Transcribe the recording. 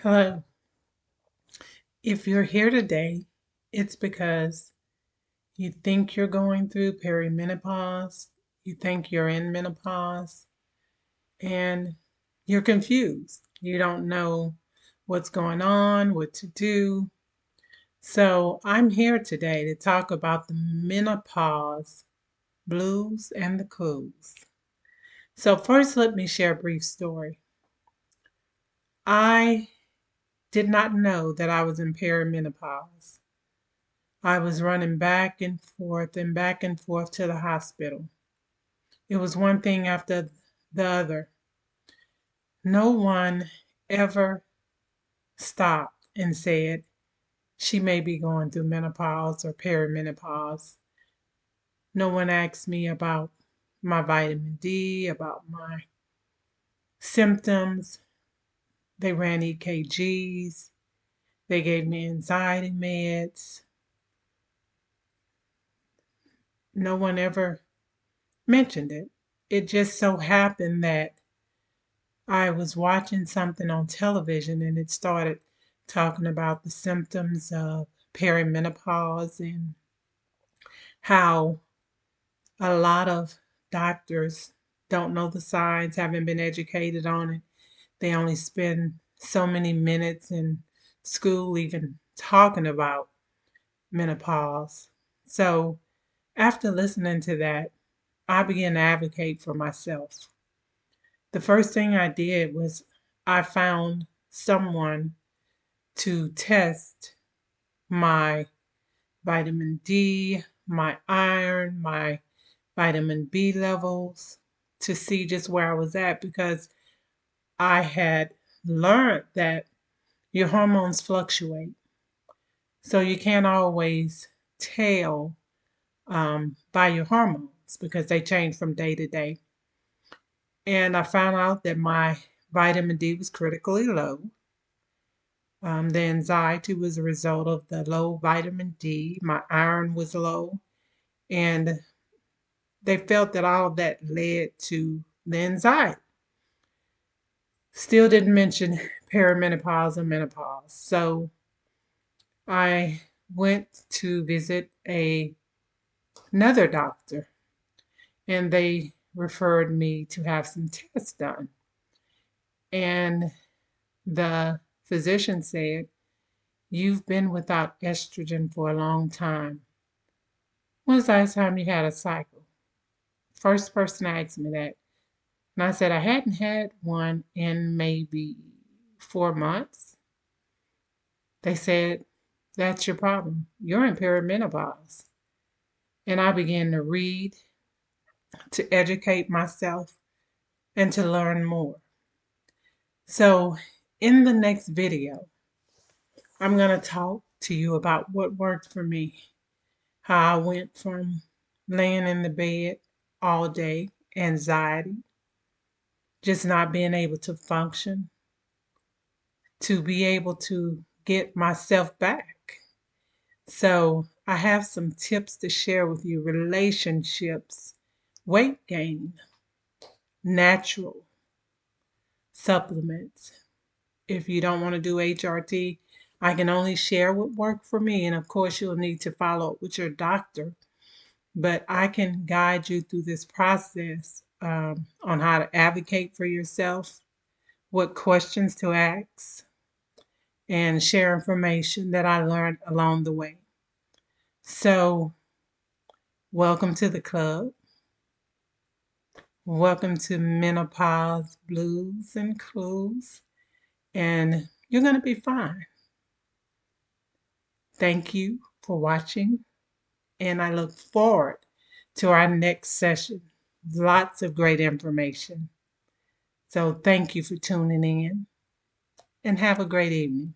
Hello. If you're here today, it's because you think you're going through perimenopause, you think you're in menopause, and you're confused. You don't know what's going on, what to do. So, I'm here today to talk about the menopause blues and the clues. So, first, let me share a brief story. I did not know that I was in perimenopause. I was running back and forth to the hospital. It was one thing after the other. No one ever stopped and said she may be going through menopause or perimenopause. No one asked me about my vitamin D, about my symptoms. They ran EKGs. They gave me anxiety meds. No one ever mentioned it. It just so happened that I was watching something on television and it started talking about the symptoms of perimenopause and how a lot of doctors don't know the signs, haven't been educated on it. They only spend so many minutes in school even talking about menopause. So after listening to that, I began to advocate for myself. The first thing I did was I found someone to test my vitamin D, my iron, my vitamin B levels to see just where I was at because I had learned that your hormones fluctuate. So you can't always tell by your hormones because they change from day to day. And I found out that my vitamin D was critically low. The anxiety was a result of the low vitamin D. My iron was low, and they felt that all of that led to the anxiety. Still didn't mention perimenopause or menopause. So I went to visit another doctor, and they referred me to have some tests done. And the physician said, "You've been without estrogen for a long time. When's the last time you had a cycle?" First person asked me that. And I said I hadn't had one in maybe 4 months. They said, "That's your problem. You're in perimenopause." And I began to read, to educate myself, and to learn more. So, in the next video, I'm going to talk to you about what worked for me, how I went from laying in the bed all day, anxiety, just not being able to function, to be able to get myself back. So, I have some tips to share with you: relationships, weight gain, natural supplements. If you don't want to do HRT, I can only share what worked for me. And of course, you'll need to follow up with your doctor. But I can guide you through this process on how to advocate for yourself, what questions to ask, and share information that I learned along the way. So, welcome to the club. Welcome to Menopause Blues and Clues. And you're going to be fine. Thank you for watching. And I look forward to our next session. Lots of great information. So thank you for tuning in and have a great evening.